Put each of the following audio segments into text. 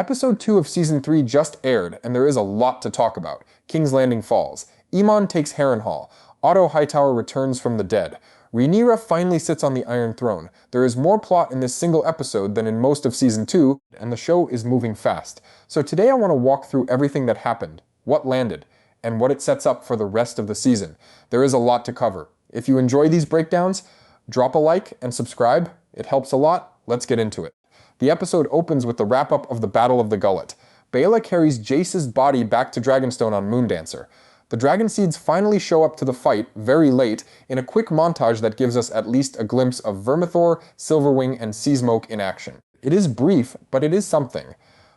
Episode 2 of Season 3 just aired, and there is a lot to talk about. King's Landing falls. Aemond takes Harrenhal. Otto Hightower returns from the dead. Rhaenyra finally sits on the Iron Throne. There is more plot in this single episode than in most of Season 2, and the show is moving fast. So today I want to walk through everything that happened, what landed, and what it sets up for the rest of the season. There is a lot to cover. If you enjoy these breakdowns, drop a like and subscribe. It helps a lot. Let's get into it. The episode opens with the wrap-up of the Battle of the Gullet. Baela carries Jace's body back to Dragonstone on Moondancer. The Dragon Seeds finally show up to the fight, very late, in a quick montage that gives us at least a glimpse of Vermithor, Silverwing, and Seasmoke in action. It is brief, but it is something.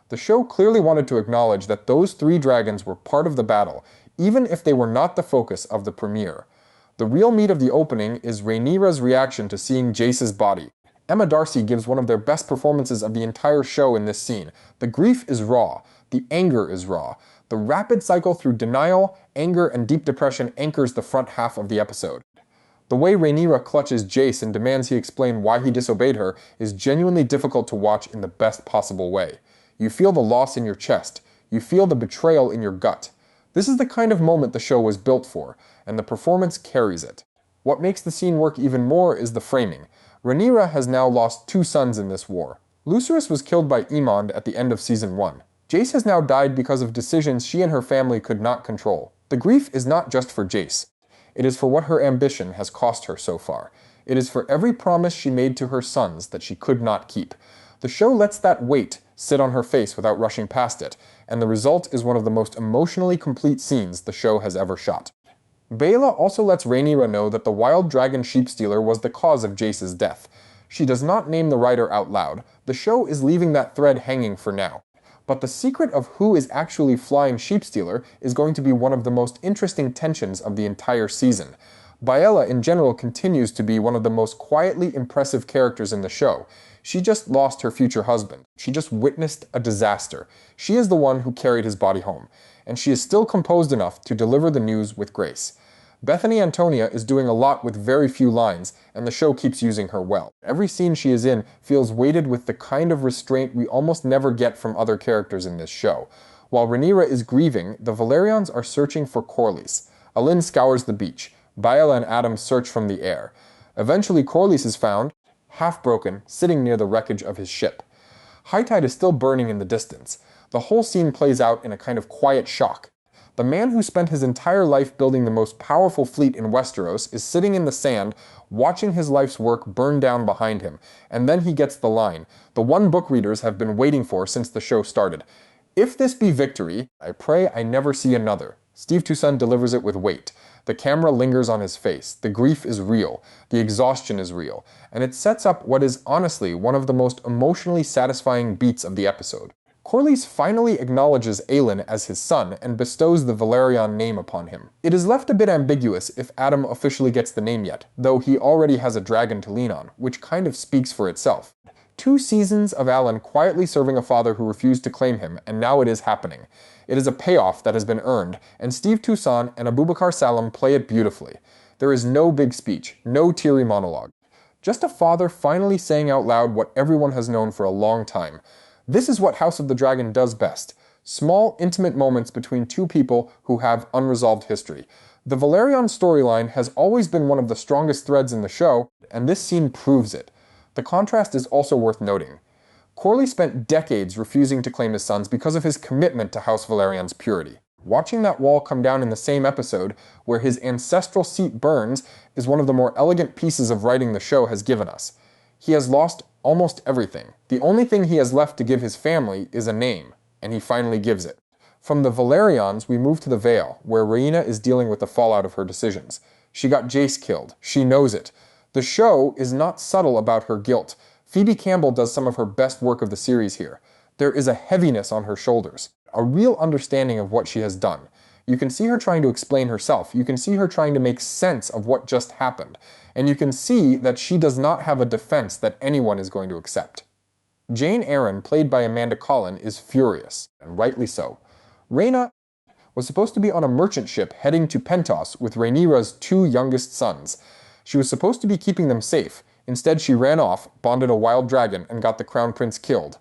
The show clearly wanted to acknowledge that those three dragons were part of the battle, even if they were not the focus of the premiere. The real meat of the opening is Rhaenyra's reaction to seeing Jace's body. Emma Darcy gives one of their best performances of the entire show in this scene. The grief is raw. The anger is raw. The rapid cycle through denial, anger, and deep depression anchors the front half of the episode. The way Rhaenyra clutches Jace and demands he explain why he disobeyed her is genuinely difficult to watch in the best possible way. You feel the loss in your chest. You feel the betrayal in your gut. This is the kind of moment the show was built for, and the performance carries it. What makes the scene work even more is the framing. Rhaenyra has now lost 2 sons in this war. Lucerys was killed by Aemond at the end of Season 1. Jace has now died because of decisions she and her family could not control. The grief is not just for Jace. It is for what her ambition has cost her so far. It is for every promise she made to her sons that she could not keep. The show lets that weight sit on her face without rushing past it, and the result is one of the most emotionally complete scenes the show has ever shot. Baela also lets Rhaenyra know that the Wild Dragon Sheepstealer was the cause of Jace's death. She does not name the writer out loud. The show is leaving that thread hanging for now. But the secret of who is actually flying Sheepstealer is going to be one of the most interesting tensions of the entire season. Baela in general continues to be one of the most quietly impressive characters in the show. She just lost her future husband. She just witnessed a disaster. She is the one who carried his body home, and she is still composed enough to deliver the news with grace. Bethany Antonia is doing a lot with very few lines, and the show keeps using her well. Every scene she is in feels weighted with the kind of restraint we almost never get from other characters in this show. While Rhaenyra is grieving, the Velaryons are searching for Corlys. Alyn scours the beach. Baela and Adam search from the air. Eventually Corlys is found, half broken, sitting near the wreckage of his ship. High tide is still burning in the distance. The whole scene plays out in a kind of quiet shock. The man who spent his entire life building the most powerful fleet in Westeros is sitting in the sand, watching his life's work burn down behind him, and then he gets the line, the one book readers have been waiting for since the show started. "If this be victory, I pray I never see another." Steve Toussaint delivers it with weight. The camera lingers on his face. The grief is real. The exhaustion is real. And it sets up what is honestly one of the most emotionally satisfying beats of the episode. Corlys finally acknowledges Aelin as his son and bestows the Velaryon name upon him. It is left a bit ambiguous if Adam officially gets the name yet, though he already has a dragon to lean on, which kind of speaks for itself. 2 seasons of Alan quietly serving a father who refused to claim him, and now it is happening. It is a payoff that has been earned, and Steve Toussaint and Abubakar Salim play it beautifully. There is no big speech, no teary monologue. Just a father finally saying out loud what everyone has known for a long time. This is what House of the Dragon does best. Small, intimate moments between 2 people who have unresolved history. The Velaryon storyline has always been one of the strongest threads in the show, and this scene proves it. The contrast is also worth noting. Corlys spent decades refusing to claim his sons because of his commitment to House Velaryon's purity. Watching that wall come down in the same episode, where his ancestral seat burns, is one of the more elegant pieces of writing the show has given us. He has lost almost everything. The only thing he has left to give his family is a name, and he finally gives it. From the Velaryons, we move to the Vale, where Rhaena is dealing with the fallout of her decisions. She got Jace killed. She knows it. The show is not subtle about her guilt. Phoebe Campbell does some of her best work of the series here. There is a heaviness on her shoulders, a real understanding of what she has done. You can see her trying to explain herself. You can see her trying to make sense of what just happened. And you can see that she does not have a defense that anyone is going to accept. Jane Eyre, played by Amanda Collin, is furious, and rightly so. Rhaena was supposed to be on a merchant ship heading to Pentos with Rhaenyra's 2 youngest sons. She was supposed to be keeping them safe. Instead, she ran off, bonded a wild dragon, and got the Crown Prince killed.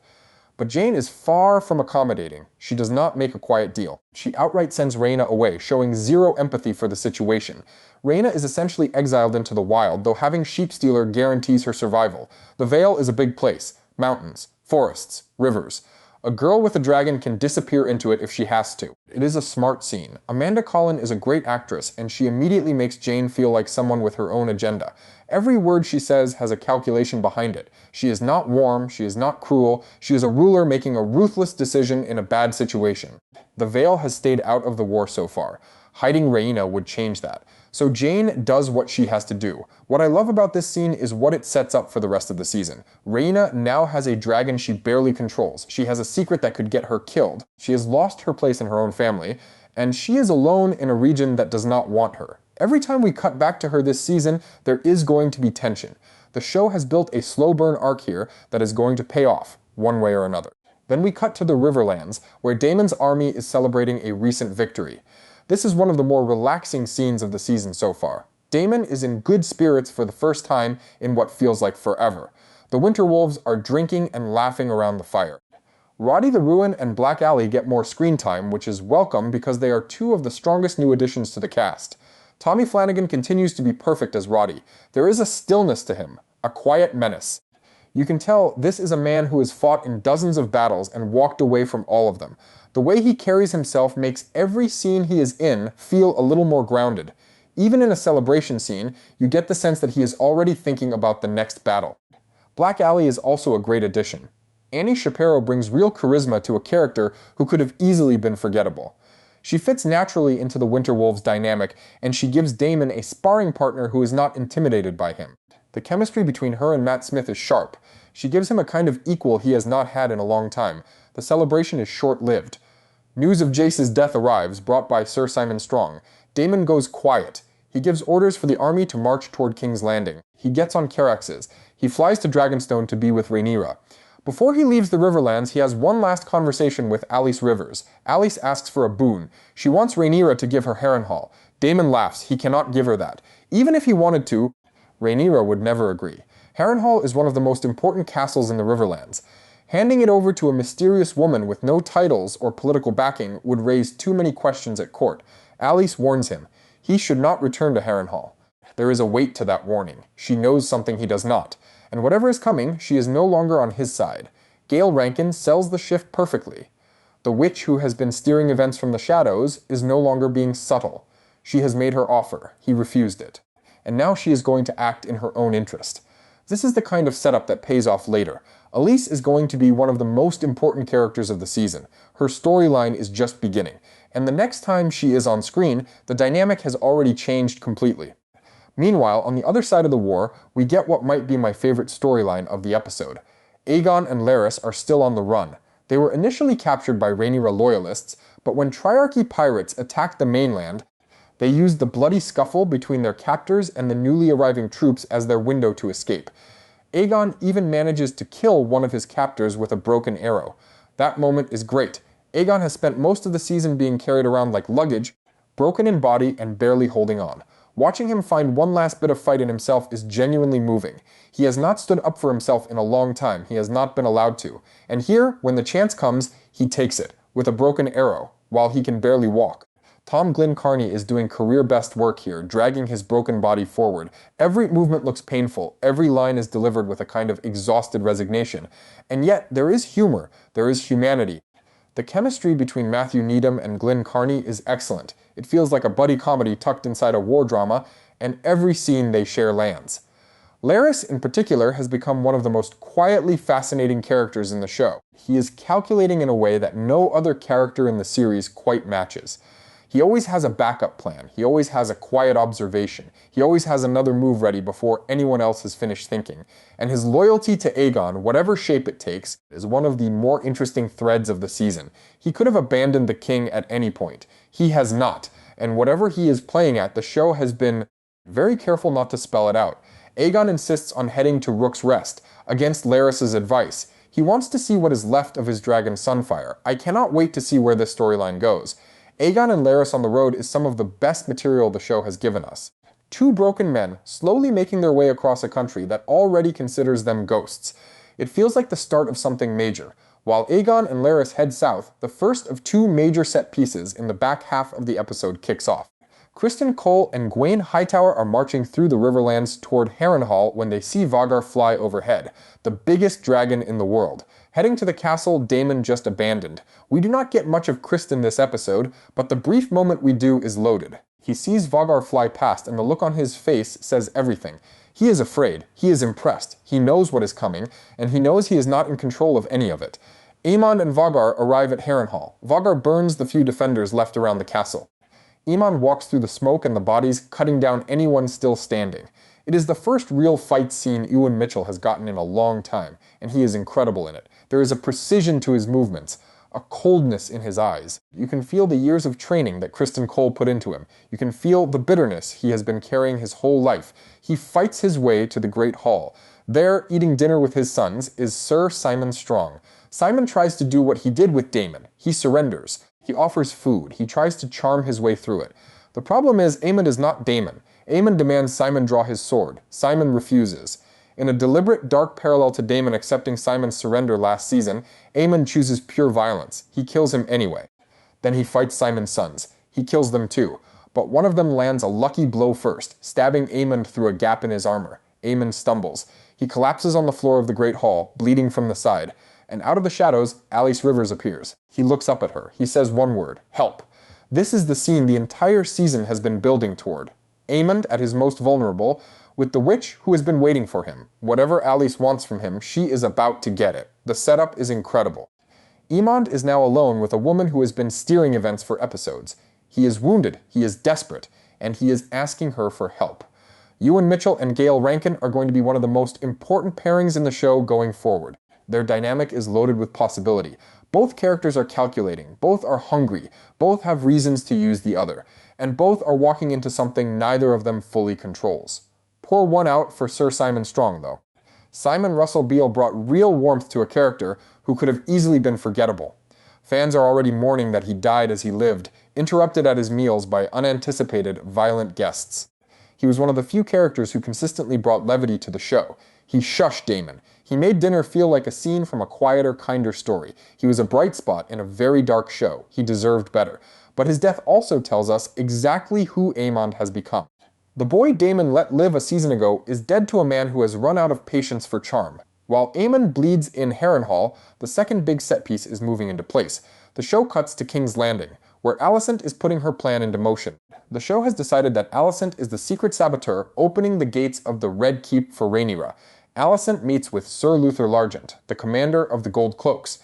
But Jane is far from accommodating. She does not make a quiet deal. She outright sends Rhaena away, showing zero empathy for the situation. Rhaena is essentially exiled into the wild, though having Sheepstealer guarantees her survival. The Vale is a big place. Mountains, forests, rivers. A girl with a dragon can disappear into it if she has to. It is a smart scene. Amanda Collin is a great actress, and she immediately makes Jane feel like someone with her own agenda. Every word she says has a calculation behind it. She is not warm, she is not cruel, she is a ruler making a ruthless decision in a bad situation. The Vale has stayed out of the war so far. Hiding Rhaena would change that. So Jane does what she has to do. What I love about this scene is what it sets up for the rest of the season. Rhaena now has a dragon she barely controls. She has a secret that could get her killed. She has lost her place in her own family, and she is alone in a region that does not want her. Every time we cut back to her this season, there is going to be tension. The show has built a slow burn arc here that is going to pay off, one way or another. Then we cut to the Riverlands, where Daemon's army is celebrating a recent victory. This is one of the more relaxing scenes of the season so far. Daemon is in good spirits for the first time in what feels like forever. The Winter Wolves are drinking and laughing around the fire. Roddy the Ruin and Black Aly get more screen time, which is welcome because they are two of the strongest new additions to the cast. Tommy Flanagan continues to be perfect as Roddy. There is a stillness to him, a quiet menace. You can tell this is a man who has fought in dozens of battles and walked away from all of them. The way he carries himself makes every scene he is in feel a little more grounded. Even in a celebration scene, you get the sense that he is already thinking about the next battle. Black Aly is also a great addition. Annie Shapiro brings real charisma to a character who could have easily been forgettable. She fits naturally into the Winter Wolves dynamic, and she gives Daemon a sparring partner who is not intimidated by him. The chemistry between her and Matt Smith is sharp. She gives him a kind of equal he has not had in a long time. The celebration is short-lived. News of Jace's death arrives, brought by Sir Simon Strong. Daemon goes quiet. He gives orders for the army to march toward King's Landing. He gets on Caraxes. He flies to Dragonstone to be with Rhaenyra. Before he leaves the Riverlands, he has one last conversation with Alys Rivers. Alys asks for a boon. She wants Rhaenyra to give her Harrenhal. Daemon laughs. He cannot give her that. Even if he wanted to, Rhaenyra would never agree. Harrenhal is one of the most important castles in the Riverlands. Handing it over to a mysterious woman with no titles or political backing would raise too many questions at court. Alys warns him. He should not return to Harrenhal. There is a weight to that warning. She knows something he does not. And whatever is coming, she is no longer on his side. Gale Rankin sells the shift perfectly. The witch who has been steering events from the shadows is no longer being subtle. She has made her offer. He refused it. And now she is going to act in her own interest. This is the kind of setup that pays off later. Alys is going to be one of the most important characters of the season. Her storyline is just beginning. And the next time she is on screen, the dynamic has already changed completely. Meanwhile, on the other side of the war, we get what might be my favorite storyline of the episode. Aegon and Larys are still on the run. They were initially captured by Rhaenyra loyalists, but when Triarchy pirates attacked the mainland, they used the bloody scuffle between their captors and the newly arriving troops as their window to escape. Aegon even manages to kill one of his captors with a broken arrow. That moment is great. Aegon has spent most of the season being carried around like luggage, broken in body and barely holding on. Watching him find one last bit of fight in himself is genuinely moving. He has not stood up for himself in a long time. He has not been allowed to. And here, when the chance comes, he takes it, with a broken arrow, while he can barely walk. Tom Glyn Carney is doing career-best work here, dragging his broken body forward. Every movement looks painful. Every line is delivered with a kind of exhausted resignation. And yet, there is humor. There is humanity. The chemistry between Matthew Needham and Glyn Carney is excellent. It feels like a buddy comedy tucked inside a war drama, and every scene they share lands. Larys, in particular, has become one of the most quietly fascinating characters in the show. He is calculating in a way that no other character in the series quite matches. He always has a backup plan. He always has a quiet observation. He always has another move ready before anyone else has finished thinking. And his loyalty to Aegon, whatever shape it takes, is one of the more interesting threads of the season. He could have abandoned the king at any point. He has not. And whatever he is playing at, the show has been very careful not to spell it out. Aegon insists on heading to Rook's Rest, against Larys' advice. He wants to see what is left of his dragon Sunfire. I cannot wait to see where this storyline goes. Aegon and Larys on the road is some of the best material the show has given us. Two broken men slowly making their way across a country that already considers them ghosts. It feels like the start of something major. While Aegon and Larys head south, the first of two major set pieces in the back half of the episode kicks off. Criston Cole and Gwaine Hightower are marching through the Riverlands toward Harrenhal when they see Vhagar fly overhead, the biggest dragon in the world, heading to the castle Daemon just abandoned. We do not get much of Criston this episode, but the brief moment we do is loaded. He sees Vhagar fly past, and the look on his face says everything. He is afraid, he is impressed, he knows what is coming, and he knows he is not in control of any of it. Aemond and Vhagar arrive at Harrenhal. Vhagar burns the few defenders left around the castle. Aemond walks through the smoke and the bodies, cutting down anyone still standing. It is the first real fight scene Ewan Mitchell has gotten in a long time, and he is incredible in it. There is a precision to his movements, a coldness in his eyes. You can feel the years of training that Criston Cole put into him. You can feel the bitterness he has been carrying his whole life. He fights his way to the Great Hall. There, eating dinner with his sons, is Sir Simon Strong. Simon tries to do what he did with Daemon. He surrenders. He offers food. He tries to charm his way through it. The problem is Aemond is not Daemon. Aemond demands Simon draw his sword. Simon refuses. In a deliberate dark parallel to Daemon accepting Simon's surrender last season, Aemond chooses pure violence. He kills him anyway. Then he fights Simon's sons. He kills them too. But one of them lands a lucky blow first, stabbing Aemond through a gap in his armor. Aemond stumbles. He collapses on the floor of the Great Hall, bleeding from the side. And out of the shadows, Alys Rivers appears. He looks up at her. He says one word, help. This is the scene the entire season has been building toward. Aemond at his most vulnerable, with the witch who has been waiting for him. Whatever Alys wants from him, she is about to get it. The setup is incredible. Aemond is now alone with a woman who has been steering events for episodes. He is wounded, he is desperate, and he is asking her for help. Ewan Mitchell and Gail Rankin are going to be one of the most important pairings in the show going forward. Their dynamic is loaded with possibility. Both characters are calculating, both are hungry, both have reasons to use the other, and both are walking into something neither of them fully controls. Pour one out for Sir Simon Strong, though. Simon Russell Beale brought real warmth to a character who could have easily been forgettable. Fans are already mourning that he died as he lived, interrupted at his meals by unanticipated, violent guests. He was one of the few characters who consistently brought levity to the show. He shushed Daemon. He made dinner feel like a scene from a quieter, kinder story. He was a bright spot in a very dark show. He deserved better. But his death also tells us exactly who Aemond has become. The boy Daemon let live a season ago is dead to a man who has run out of patience for charm. While Aemond bleeds in Harrenhal, the second big set piece is moving into place. The show cuts to King's Landing, where Alicent is putting her plan into motion. The show has decided that Alicent is the secret saboteur opening the gates of the Red Keep for Rhaenyra. Alicent meets with Sir Luther Largent, the commander of the Gold Cloaks.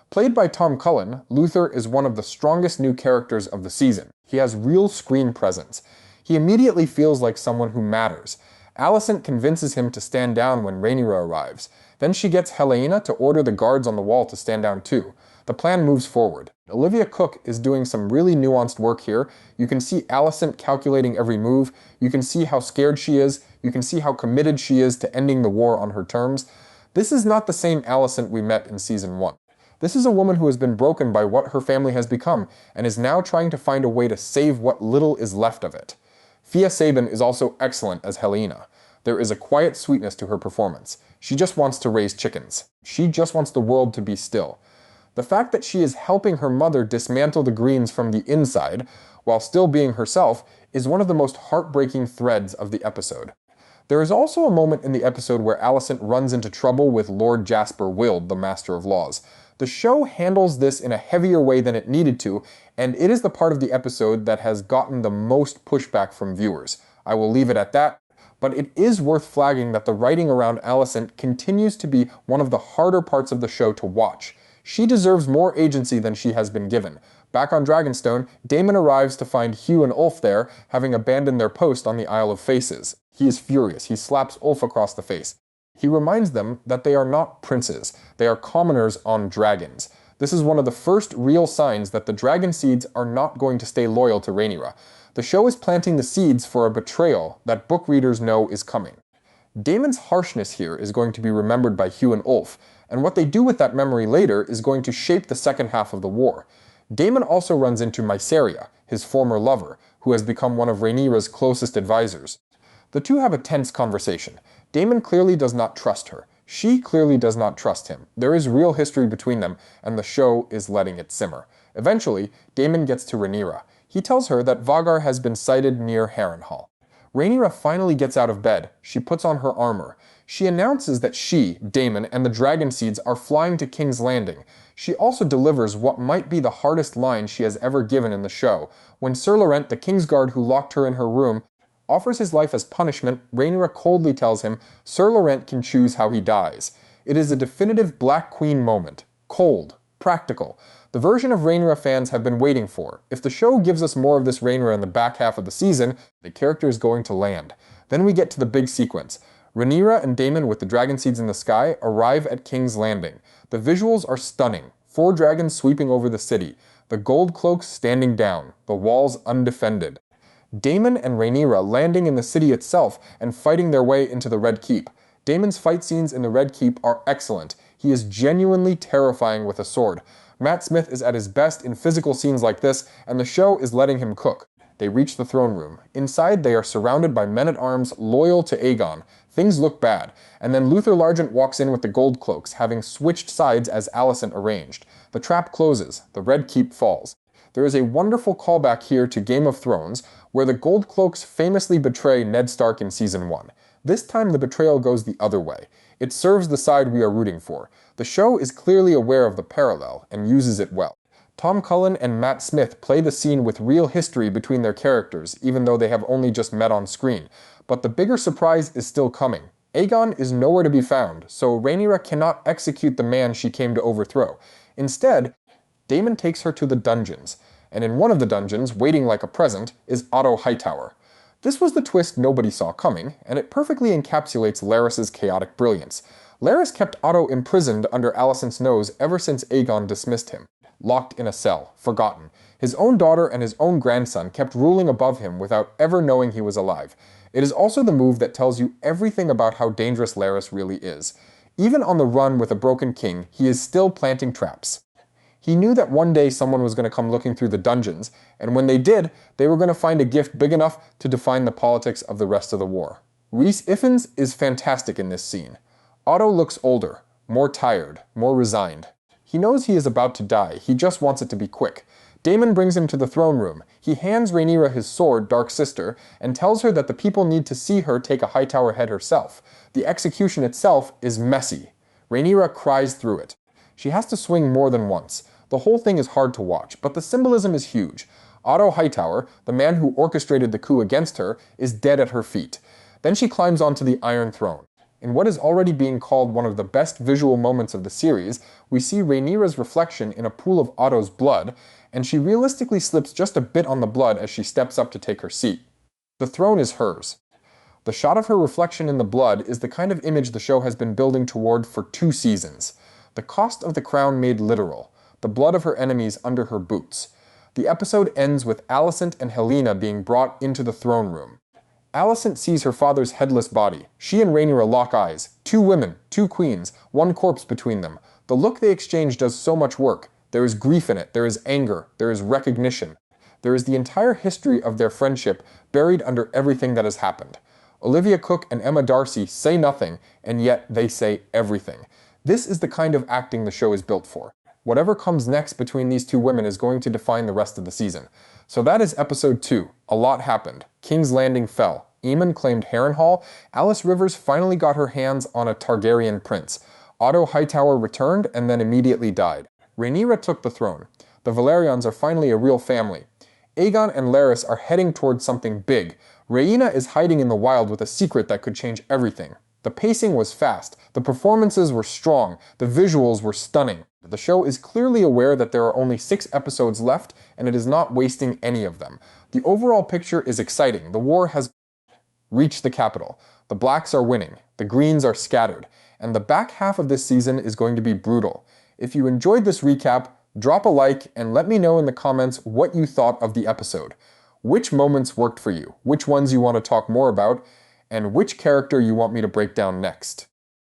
Played by Tom Cullen, Luther is one of the strongest new characters of the season. He has real screen presence. He immediately feels like someone who matters. Alicent convinces him to stand down when Rhaenyra arrives. Then she gets Helaena to order the guards on the wall to stand down too. The plan moves forward. Olivia Cooke is doing some really nuanced work here. You can see Alicent calculating every move. You can see how scared she is. You can see how committed she is to ending the war on her terms. This is not the same Alicent we met in Season 1. This is a woman who has been broken by what her family has become and is now trying to find a way to save what little is left of it. Fia Sabin is also excellent as Helaena. There is a quiet sweetness to her performance. She just wants to raise chickens. She just wants the world to be still. The fact that she is helping her mother dismantle the Greens from the inside, while still being herself, is one of the most heartbreaking threads of the episode. There is also a moment in the episode where Alicent runs into trouble with Lord Jasper Wilde, the Master of Laws. The show handles this in a heavier way than it needed to, and it is the part of the episode that has gotten the most pushback from viewers. I will leave it at that, but it is worth flagging that the writing around Alicent continues to be one of the harder parts of the show to watch. She deserves more agency than she has been given. Back on Dragonstone, Daemon arrives to find Hugh and Ulf there, having abandoned their post on the Isle of Faces. He is furious. He slaps Ulf across the face. He reminds them that they are not princes. They are commoners on dragons. This is one of the first real signs that the dragon seeds are not going to stay loyal to Rhaenyra. The show is planting the seeds for a betrayal that book readers know is coming. Daemon's harshness here is going to be remembered by Hugh and Ulf, and what they do with that memory later is going to shape the second half of the war. Daemon also runs into Mysaria, his former lover, who has become one of Rhaenyra's closest advisors. The two have a tense conversation. Daemon clearly does not trust her. She clearly does not trust him. There is real history between them, and the show is letting it simmer. Eventually, Daemon gets to Rhaenyra. He tells her that Vhagar has been sighted near Harrenhal. Rhaenyra finally gets out of bed. She puts on her armor. She announces that she, Daemon, and the dragon seeds are flying to King's Landing. She also delivers what might be the hardest line she has ever given in the show. When Ser Laurent, the Kingsguard who locked her in her room, offers his life as punishment, Rhaenyra coldly tells him Ser Laurent can choose how he dies. It is a definitive Black Queen moment. Cold. Practical. The version of Rhaenyra fans have been waiting for. If the show gives us more of this Rhaenyra in the back half of the season, the character is going to land. Then we get to the big sequence. Rhaenyra and Daemon with the dragon seeds in the sky arrive at King's Landing. The visuals are stunning. 4 dragons sweeping over the city. The gold cloaks standing down. The walls undefended. Daemon and Rhaenyra landing in the city itself and fighting their way into the Red Keep. Daemon's fight scenes in the Red Keep are excellent. He is genuinely terrifying with a sword. Matt Smith is at his best in physical scenes like this, and the show is letting him cook. They reach the throne room. Inside, they are surrounded by men-at-arms loyal to Aegon. Things look bad, and then Luther Largent walks in with the gold cloaks, having switched sides as Alicent arranged. The trap closes. The Red Keep falls. There is a wonderful callback here to Game of Thrones, where the Gold Cloaks famously betray Ned Stark in Season 1. This time the betrayal goes the other way. It serves the side we are rooting for. The show is clearly aware of the parallel, and uses it well. Tom Cullen and Matt Smith play the scene with real history between their characters, even though they have only just met on screen. But the bigger surprise is still coming. Aegon is nowhere to be found, so Rhaenyra cannot execute the man she came to overthrow. Instead, Daemon takes her to the dungeons, and in one of the dungeons, waiting like a present, is Otto Hightower. This was the twist nobody saw coming, and it perfectly encapsulates Larys' chaotic brilliance. Larys kept Otto imprisoned under Alicent's nose ever since Aegon dismissed him. Locked in a cell, forgotten. His own daughter and his own grandson kept ruling above him without ever knowing he was alive. It is also the move that tells you everything about how dangerous Larys really is. Even on the run with a broken king, he is still planting traps. He knew that one day someone was going to come looking through the dungeons, and when they did, they were going to find a gift big enough to define the politics of the rest of the war. Rhys Ifans is fantastic in this scene. Otto looks older, more tired, more resigned. He knows he is about to die, he just wants it to be quick. Daemon brings him to the throne room. He hands Rhaenyra his sword, Dark Sister, and tells her that the people need to see her take a Hightower head herself. The execution itself is messy. Rhaenyra cries through it. She has to swing more than once. The whole thing is hard to watch, but the symbolism is huge. Otto Hightower, the man who orchestrated the coup against her, is dead at her feet. Then she climbs onto the Iron Throne. In what is already being called one of the best visual moments of the series, we see Rhaenyra's reflection in a pool of Otto's blood, and she realistically slips just a bit on the blood as she steps up to take her seat. The throne is hers. The shot of her reflection in the blood is the kind of image the show has been building toward for 2 seasons. The cost of the crown made literal. The blood of her enemies under her boots. The episode ends with Alicent and Helena being brought into the throne room. Alicent sees her father's headless body. She and Rhaenyra lock eyes. 2 women, 2 queens, 1 corpse between them. The look they exchange does so much work. There is grief in it, there is anger, there is recognition. There is the entire history of their friendship buried under everything that has happened. Olivia Cooke and Emma Darcy say nothing, and yet they say everything. This is the kind of acting the show is built for. Whatever comes next between these 2 women is going to define the rest of the season. So that is episode 2. A lot happened. King's Landing fell. Aemond claimed Harrenhal. Alice Rivers finally got her hands on a Targaryen prince. Otto Hightower returned and then immediately died. Rhaenyra took the throne. The Velaryons are finally a real family. Aegon and Larys are heading towards something big. Rhaena is hiding in the wild with a secret that could change everything. The pacing was fast, the performances were strong, the visuals were stunning. The show is clearly aware that there are only 6 episodes left, and it is not wasting any of them. The overall picture is exciting. The war has reached the capital. The blacks are winning, the greens are scattered, and the back half of this season is going to be brutal. If you enjoyed this recap, drop a like and let me know in the comments what you thought of the episode. Which moments worked for you, which ones you want to talk more about, and which character you want me to break down next.